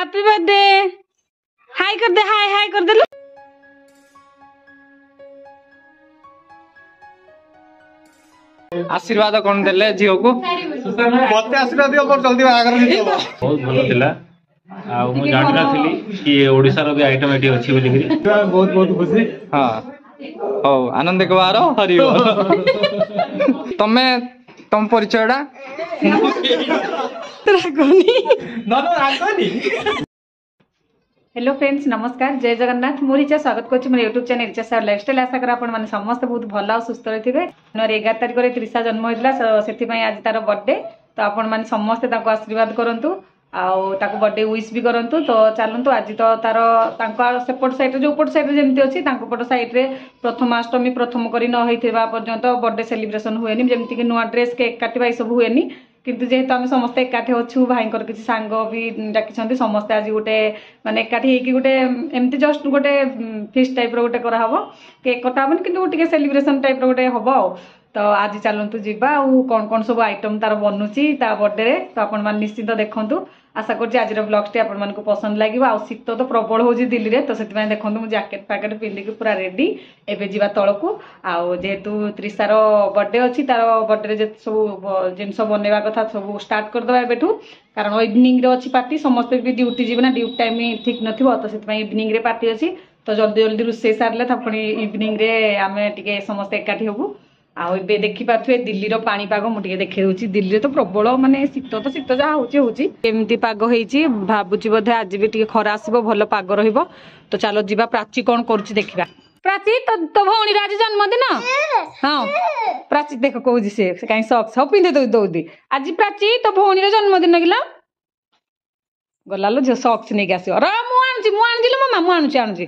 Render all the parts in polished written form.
Happy birthday hi कर दे हाय हाय कर दे लो आशीर्वाद कौन देले झियो को मते आशीर्वाद दियो पर जल्दी बाहागर दियो बहुत भलो थिला आ मु जानि नथिली कि ओडिसा रो भी आइटम एटी अछि बोली कि बहुत बहुत खुशी हाँ ओ आनंद कुमार हरि तमे तम परिचयडा रागनी रागनी हेलो फ्रेंड्स नमस्कार जय जगन्नाथ मोर इच्छा स्वागत करछि मोर यूट्यूब चैनल इच्छा सार लाइफस्टाइल आशा कर आपण माने समस्त बहुत भल और सुस्थ रहिथिबे जनवरी 11 तारिख रे त्रिशा जन्म होइला सेति पई आज तार बर्थडे तो आपण माने समस्त ताको आशीर्वाद करंतु आउ ताको बर्थडे विश भी करंतु तो चलंतु आज तो तार तांको सेपट साइड रे जो पट साइड रे जेमति अछि तांको पट साइड रे प्रथमाष्टमी प्रथम करी न होइथिबा पर्यंत बर्थडे सेलिब्रेशन हुएनी जेमति कि नुआ ड्रेस केक काटिबा ई सब हुएनी किंतु जेहेतु आम समस्ते एकाठी अच्छु भाईकर किसी सांग भी डाकी समस्ते आज गोटे माने एकाठी होगी गोटे एमती जस्ट गोटे फिस्ट टाइप रो गोटे कराहब केक कटा हबनी किंतु गोटे सेलिब्रेशन टाइप रो गोटे हब तो आज चलतु जीवा आउ कौन कौन सब आइटम तार बनूची ता बर्थडे रे तो आपण मान निश्चित देखंतु आशा करछि आज ब्लॉग्स आपण मान को पसंद लागिबो आ शीत तो प्रबल होजी दिल्ली रे तो सेति पय देखंतु मु जैकेट पैकेट पिंदी के पूरा रेडी एबे जीवा तळकू आ जेहेतु त्रिशार बर्थडे अछि तार बर्थडे रे जे सब जिनस बनेवा कथा सब स्टार्ट कर दबा एबेठू कारण इवनिंग रे अछि पार्टी समस्त भी ड्यूटी जीव ना ड्यूटी टाइम ठीक नथिबो तो सेति पय इवनिंग रे पार्टी अछि तो जल्दी जल्दी रुसे सारले थापणी इवनिंग रे आमे टिके समस्त एकाठी होबू आउ ए देखि पाथुए दिल्ली रो पानी पाग मु टिके देखे होची दिल्ली रे तो प्रबल माने शीत तो शीत जा होची केमती पाग होईची भाबुची बोधे आज भी टिके खरा आसीबो भलो पाग रहिबो तो चलो जीवा प्राची कोन करूची देखिबा प्राची तो भौणी राज जन्मदिन हां प्राची देख कहूजी से काई सॉक्स हो पिंदे दो दौदी आज प्राची तो भौणी रो जन्मदिन गिला गलालो जो सॉक्स नै गासियो रा मु आनजी लो मामा मु आनुची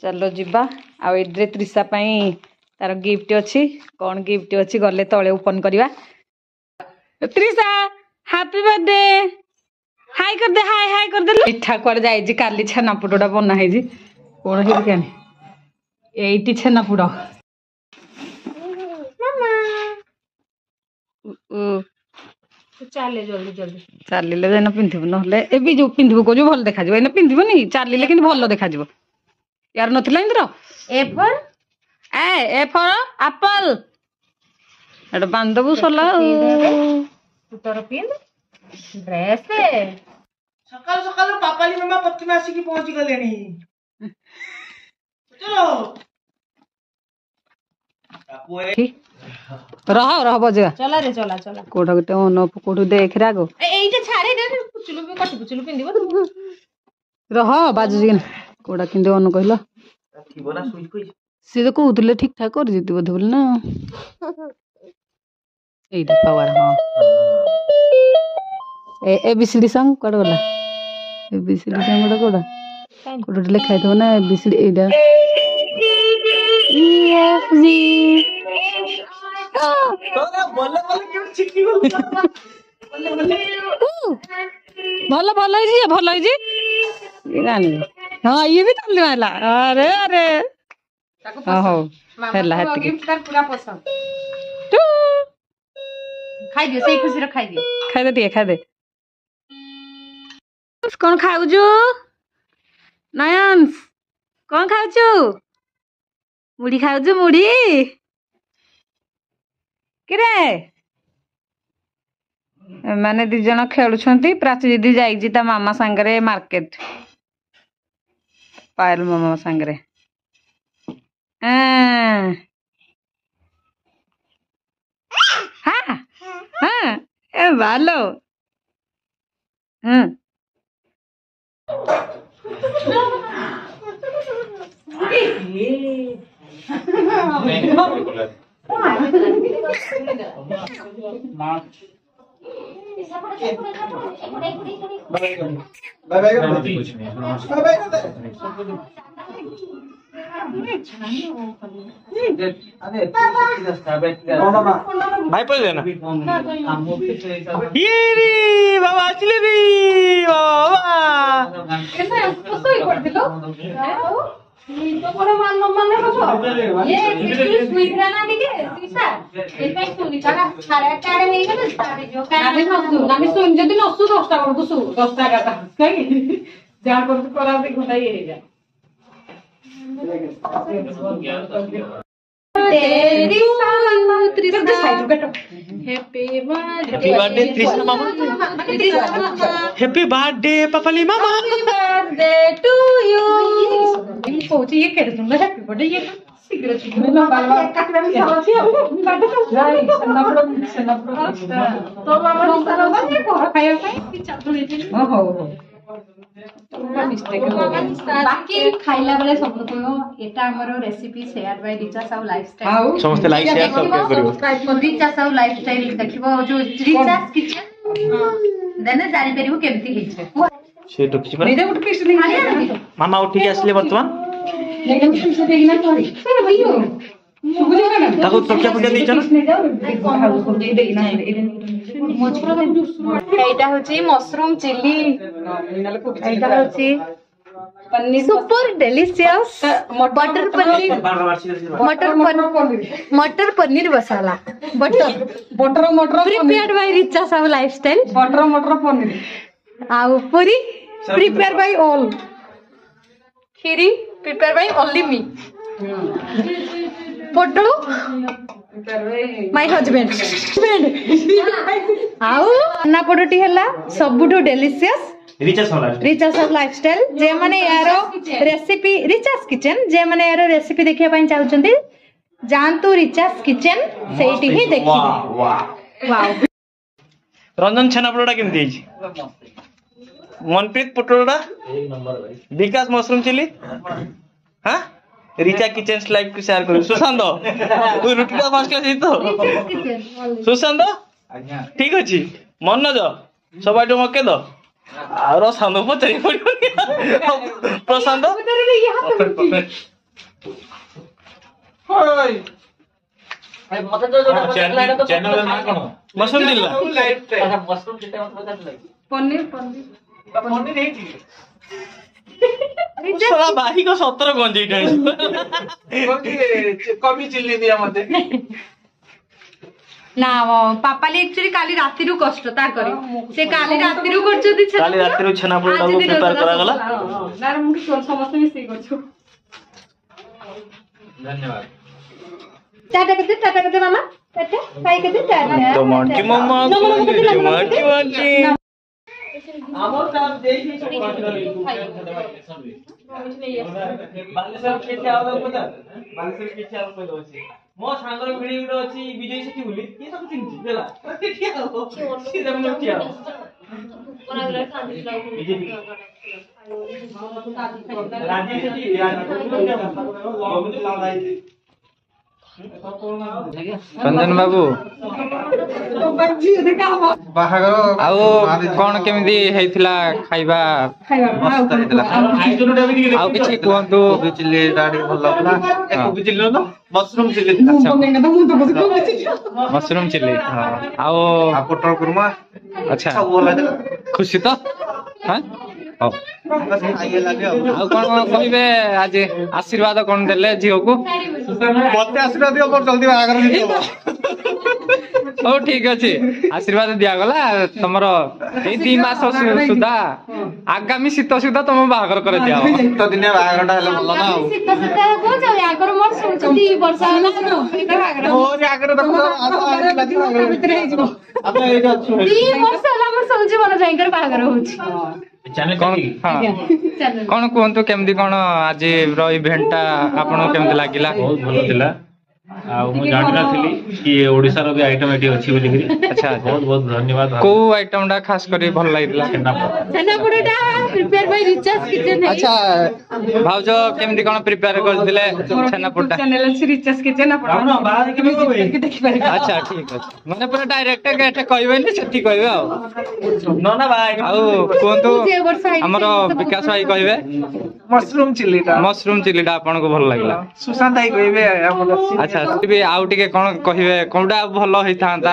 चलो जीवा आ एड्रे त्रिशा पई तार गिफ्ट अच्छी कौन गिफ्ट अच्छी गले तले ओपन करवा त्रिशा हैप्पी बर्थडे हाय कर दे हाय हाय कर दे मिठा कुआड़े जाइजी काली छेनापोड़ा बना है कौन है क्या एटी छेनापोड़ चले जल्दी जल्दी चलिले जाना पिंधबू नहले एबी जो पिंधबू को जो भल देखा एने पिंधबनी चलिले कि भल देखा यार नथिला इंद्र एप्पल ए फॉर एप्पल एटा बांधबू सला तू तोर पिंद ड्रेस सकाल सकाल पापाली मामा पत्नी आसी की पहुंच गलेनी चलो रह बजेगा चला रे चला चला कोठा गटे ओन कोठू देख रे आगो एइटा छाड़े दे पुचुलु भी कटि पुचुलु पिंदिबो रह बाजू कोडा किंदे ओन कहलो थीबो ना सुई कोई सी तो कहते ठीक ठाक कर जीती बोधे बोले ना एटा पावर हाँ एबीसीडी सॉन्ग कड़ गला एबीसीडी सॉन्ग कोडा कोडा लिखा है ना एबीसीडी एटा एफ जी तोरा बोले बोले क्यों चिट्ठी बोल बोले बोले भलो भलो है जी रानी हाँ ये भी तल्ले वाला अरे अरे हो हेला हेती गिफ्ट कर पूरा पसंद खाई दियो सही खुशी रे खाई दियो खाई दे कौन खाउजु नयंस कौन खाउजु मुड़ी खाउजु मुड़ी किरे माने दी जण खेलुछंती प्राची दीदी जाईजी ता मामा संगरे मार्केट पायल मामा संगरे हाँ हाँ ए भालो हाँ बाय बाय भाई पड़ देना ये रे बाबा चले रे बाबा तो बड़ा मान रखो ये बिल्कुल स्वीट रहना ठीक है तीसा ये पे सुनी का सारे टाड़े नहीं है तो सारे जो का আমি শুন যদি নসু 10টা করবো 10 টাকা কাই যা করতে করা হবে ঘটাই এই যা तेरी हैप्पी बर्थडे तृष्णा मामा हैप्पी बर्थडे पापाली मामा बर्थडे टू यू কইছি ये কেটে তুমি হ্যাপি বার্থডে ये শীঘ্র শীঘ্র না বাবা কাকড়া আমি সারাছি যাই সেনাপড়া তো আমার সারা বাকি কোরা খাইয়া খাই কি চাতুরি ও হো बाकी खाइला बेले सब कहो एटा हमरो रेसिपी शेयर बाय रिचा साउ लाइफस्टाइल समस्त लाइक शेयर सब्सक्राइब करियो सब्सक्राइब कर रिचा साउ लाइफस्टाइल देखिबो जो रिचा किचन देने जानि परिबो केमती हिचे से तो किछि नहीं उठ पीस नहीं मामा उठी के आसले वर्तमान लेकिन पीस देखना सॉरी अरे भैया सुबह का ताको तोकिया पुजा दै छन এইটা হচ্ছে মশরুম চিলি এইটা হচ্ছে paneer super delicious butter paneer मटर पनीर मसाला बटर बटर मटर प्रिपेयर्ड बाय रिचा साहब लाइफस्टाइल मटर पनीर आउ पूरी प्रिपेयर बाय ऑल खीरी प्रिपेयर बाय ओनली मी पोटलो माय हस्बैंड आउ ना पोटटी हला सबुठो डेलिशियस रिचा सब लाइफस्टाइल जे माने यारो रेसिपी रिचास किचन जे माने यारो रेसिपी देखिया पई चाहुचंती जानतु रिचास किचन सेठी ही देखिबे वाओ रंजन छेनापोड़ा केमती है मनप्रीत पोटोड़ा विकास मशरूम चिली हाँ रिचा किचन लाइव को शेयर करो सुशांत तू रुटी का फर्स्ट क्लास तो सुशांत ठीक अछि मन न जा सब आइटम ओके दो और सानो पचरी पड़ियो प्रशांत होय चैनल ना कोन मशरूम चिल्ला पनीर सारा भाई को 17 गंजी टाइम कमी चिल्ली दिया मते ना पापाली एक्चुअली काली राती रु कष्ट तार करी से काली राती रु करछती छे काली रात रो छेनापोड़ा को प्रिपेयर करा गला ना हम की समस्त मिसी करछु धन्यवाद टाटा करते मामा टाटा खाई करते टाटा तो मणकी मामा मणकी हमर काम देई बालेश्वर के क्या होगा पता बालेश्वर के क्या होगा होची मो सांगर भिडी गुडो अछि विजय सेठी बोली ये सब चिंती देला क्या हो सीधा मन क्या हो राज्य सेठी रंजन बाबू बाहागर आउ कोन केमिदी हेतिला खाइबा आउ किछि कोंतु कोबी चिल्ली डाडी भल लागला कोबी चिल्ली न मशरूम चिल्ली मशरूम चिल्ली आउ पोटल कुरमा अच्छा सब बोला दे खुशी तो हां बस आइए लागे आउ कोन कहिबे आज आशीर्वाद कोन देले जियो को मते आशीर्वाद दियो पर जल्दी बाहागर दियो ओ ठीक अछि आशीर्वाद दिया गला तमरो ए 2 मास सुधा आगामी शीत सुधा तुम बाहागर कर दिया तो दिन बाहागरटा हेले भल ना सीता सीता को जाऊ आगर मोर सोच 2 वर्ष होला मोर आगर देखो भीतर हे जीवो आता एटा 2 वर्ष होला मोर सोच मन जाइकर बाहागर होछि चैनल कौन हाँ कौन कहतु केमती कौन आज इवेंटा आपन केमती लागिला बहुत भलो थिला आ मु जानि नथिली कि ओडिसा रो भी आइटम एटी अछि बोली करी अच्छा बहुत बहुत धन्यवाद को आइटम डा खास करी भल लागिला छेनापोड़ा प्रिपेयर बाय रिचास किचन है अच्छा भाउजो केमती कौन प्रिपेयर कर दिले छेनापोड़ा चैनल रिचास किचन आपण बाहर के देखि पारे अच्छा ठीक अछि माने पूरा डायरेक्ट के कहबे नि सेठी कहबे आ न ना भाई आउ कोंतु जे वर्ष आई हमरो विकास भाई कहबे मशरूम चिल्ली ता मशरूम चिल्ली डा आपन को भल लागिला सुशांत भाई कहबे हमर अच्छा ଆଚ୍ଛା ବି ଆଉ ଟିକେ କଣ କହିବେ କୋଉଟା ଭଲ ହେଇଥାନ୍ତା?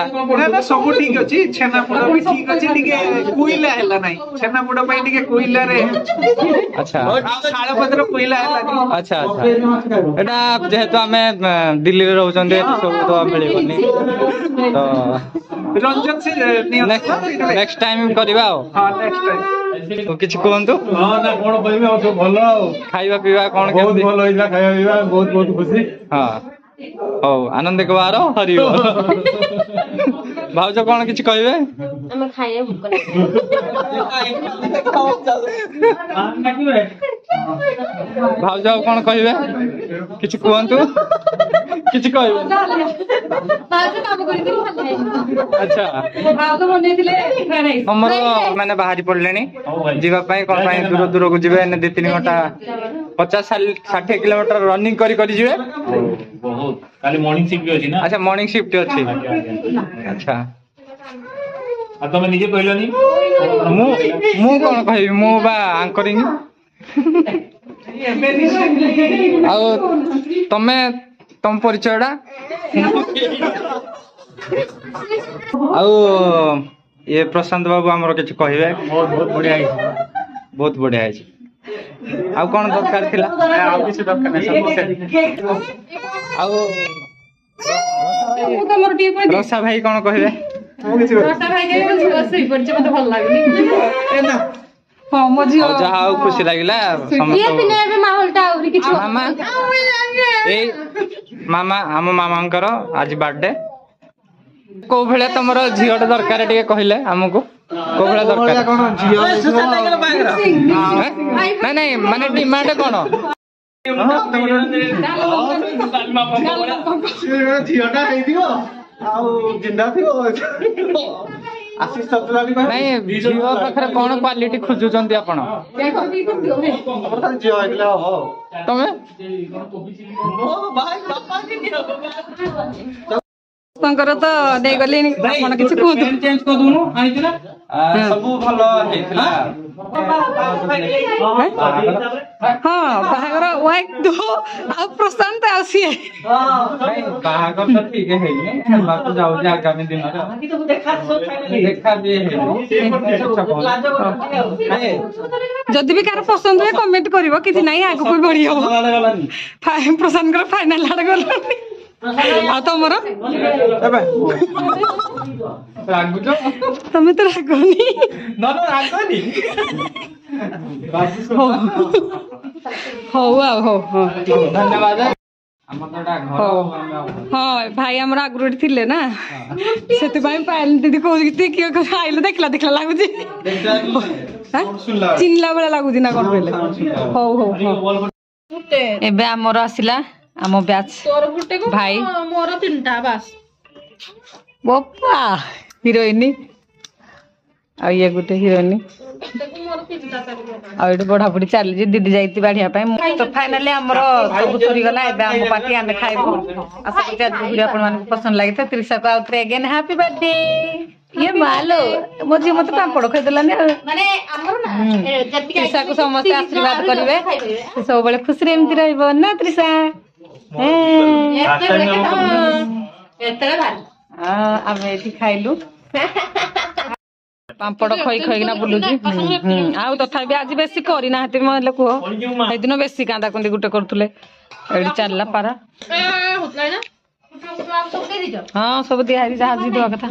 ନା ସବୁ ଠିକ ଅଛି ଛେନାପୋଡ ବି ଠିକ ଅଛି ଟିକେ କୋଇଲା ହେଲା ନାହିଁ ଛେନାପୋଡ ପାଇଁ ଟିକେ କୋଇଲାରେ ଆଚ୍ଛା ଆଉ ଶାଳପତ୍ର କୋଇଲା ହେଲାନି ଆଚ୍ଛା ଆଚ୍ଛା ଏଇଟା ଯେହେତୁ ଆମେ ଦିଲ୍ଲୀରେ ରହୁଛନ୍ତି ଏଠି ସବୁ ତ ମିଳିବନି ତ ରଞ୍ଜନ ସେ ନେକ୍ସଟ ଟାଇମ କରିବା ଆଉ ହଁ ନେକ୍ସଟ ଟାଇମ କିଛି କୁହନ୍ତୁ ହଁ ନା କଣ କହିବି ଆଉ ସବୁ ଭଲ ଆଉ ଖାଇବା ପିଇବା କଣ ବହୁତ କେମିତି? ଭଲ ହେଇଥିଲା ଖାଇବା ପିଇବା ବହୁତ ବହୁତ ଖୁସି ହଁ ହଉ ଆନନ୍ଦ କୁମାର ହରିବ ଭାଉଜ କଣ କିଛି କହିବେ? ଆମେ ଖାଇବା ଭୋକ ଭାଉଜ ଆଉ କଣ କହିବେ? କିଛି କୁହନ୍ତୁ କିଛି କହିବେ? ଆଚ୍ଛା ତମର ମାନେ ବାହାରି ପଡିଲେଣି ଯିବା ପାଇଁ କଣ ପାଇଁ ଦୂର ଦୂରକୁ ଯିବେ 2-3 ଘଣ୍ଟା 50-60 କିଲୋମିଟର ରନିଂ କରି ଯିବେ ବହୁତ କାଲି ମର୍ଣ୍ଣିଂ ସିଫ୍ଟ ବି ଅଛି ନା ଆଚ୍ଛା ମର୍ଣ୍ଣିଂ ସିଫ୍ଟ ଅଛି ଆଚ୍ଛା ଆଉ ତମେ ନିଜେ କହିଲନି ମୁଁ କଣ କହିବି ମୁଁ ବା ଆଙ୍କରିଂ ଆଉ ତମ ପରିଚୟଟା ଆଉ ଇଏ ପ୍ରଶାନ୍ତ ବାବୁ ଆମର କିଛି କହିବେ ବହୁତ ବହୁତ ବଢିଆ ହେଇଛି ବହୁତ ବଢିଆ ହେଇଛି ଆଉ କଣ ଦରକାର ଥିଲା ଆଉ କିଛି ଦରକାର ନାହିଁ ଆଉ ମୁଁ ତମର ଟିକେ କହିବି ରସା ଭାଇ କଣ କହିବେ ମୁଁ କିଛି ରସା ଭାଇ କେବେ ଝିଅ ଶୋଇପଡିଛି ମତେ ଭଲ ଲାଗୁନି ହଁ ମୋ ଝିଅ ଆଉ ଯାହା ହଉ ଖୁସି ଲାଗିଲା ପିଏ ସମସ୍ତ ପିଲେ ଏବେ ମାହୋଲଟା ଆହୁରି କିଛି ମାମା ଏଇ ମାମା ଆମ ମାମାଙ୍କର ଆଜି ବାର୍ଥଡେ କୋଉ ଭଳିଆ ତମର ଝିଅଟେ ଦରକାର ଟିକେ କହିଲେ ଆମକୁ କୋଉ ଭଳିଆ ଦରକାର କଣ ଝିଅ ନାଇଁ ନାଇଁ ମାନେ ଡିମାଣ୍ଡ କଣ ଝିଅଟା ହେଇଥିବ ଆଉ ଜିନ୍ଦା ଥିବ ଆଶିଷ ଚତୁରା ବି କହିବେ ନାଇଁ ଝିଅ ପାଖରେ କଣ କ୍ୱାଲିଟି ଖୋଜୁଛନ୍ତି ଆପଣ ଆମର ଖାଲି ଝିଅ ହେଇଥିଲେ ହବ ତମେ ତାଙ୍କର ତ ନେଇଗଲିଣି ଆପଣ କିଛି କୁହନ୍ତୁ ଚେଞ୍ଜ କରିଦଉନୁ ଆଣିଛୁ ନା ସବୁ ଭଲ ହେଇଥିଲା ହଁ ବାହାଘର ଆଉ ପ୍ରଶାନ୍ତ ଆଉ ସିଏ ନାଇଁ, ବାହାଘର ତ ଠିକ ହେଇନି ହେବାକୁ ଯାଉଛି ଆଗାମୀ ଦିନରେ ଦେଖା ବି ହେଇନି ଯଦି ବି କାହାର ପସନ୍ଦ ହୁଏ କମେଣ୍ଟ କରିବ କିଛି ନାହିଁ ଆଗକୁ ବି ବଢି ହବ ପ୍ରଶାନ୍ତଙ୍କର ଫାଇନାଲ ଆଡେ ଗଲାଣି ଆଉ ତମର ରାଗୁଛ ତମେ ତ ରାଗନି ରାଗନି ହଉ ଆଉ ହଉ ହଁ ଧନ୍ୟବାଦ ଆମର ତ ଏଇଟା ଘର ହଉ ହଁ ଭାଇ ଆମର ଆଗରୁ ଏଠି ଥିଲେ ନା ସେଥିପାଇଁ ପାୟଲ ଦିଦି କହୁଛି କିଏ ଆଇଲେ ଦେଖିଲା ଲାଗୁଛି ଚିହ୍ନିଲା ଭଳିଆ ଲାଗୁଛି ନା କଣ କହିଲେ ହଉ ହଉ ଏବେ ଆମର ଆସିଲା ଆମ ବ୍ୟାଚ୍ ଭାଇ ମୋର 3ଟା ବାସ୍ ବୋପା ହିରୋଇନ ଆଉ ଇଏ ଗୋଟେ ହିରୋଇନ ଆଉ ଏଠି ବଢାବଢି ଚାଲିଛି ଦିଦି ଯାଇଛି ବାଢିବା ପାଇଁ ତ ଫାଇନାଲି ଆମର ସବୁ ସରିଗଲା ଏବେ ଆମ ପାର୍ଟି ଆମେ ଖାଇବୁ ଆଶା କରୁଛି ଆଜି ଭିଡିଓ ଆପଣମାନଙ୍କୁ ପସନ୍ଦ ଲାଗିଥିବ ତ୍ରିଶାକୁ ଆଉ ଥରେ ଏଗେନ୍ ହାପି ବାର୍ଥଡେ ଇଏ ମାଲୋ ମୋ ଝିଅ ମତେ ପାମ୍ପଡ ଖାଇଦେଲାନି ଆଉ ମାନେ ଆମର ନା ତ୍ରିଶାକୁ ସମସ୍ତେ ଆଶୀର୍ବାଦ କରିବେ ସେ ସବୁବେଳେ ଖୁସିରେ ଏମିତି ରହିବ ନା ତ୍ରିଶା ଆମେ ଏଠି ଖାଇଲୁ ପାମ୍ପଡ ଖଇକିନା ବୁଲୁଛି ଆଉ ତଥାପି ଆଜି ବେଶୀ କରିନାହାନ୍ତି ହେଲେ କୁହ ସେଇଦିନ ବେଶୀ କାନ୍ଦା କୁଣ୍ଡି ଗୋଟେ କରୁଥିଲେ ଏଇଠି ଚାଲିଲା ପାରା ହଁ ସବୁ ଦିଆ ହେଇଛି ଯାହା ଯିଏ ଦେବା କଥା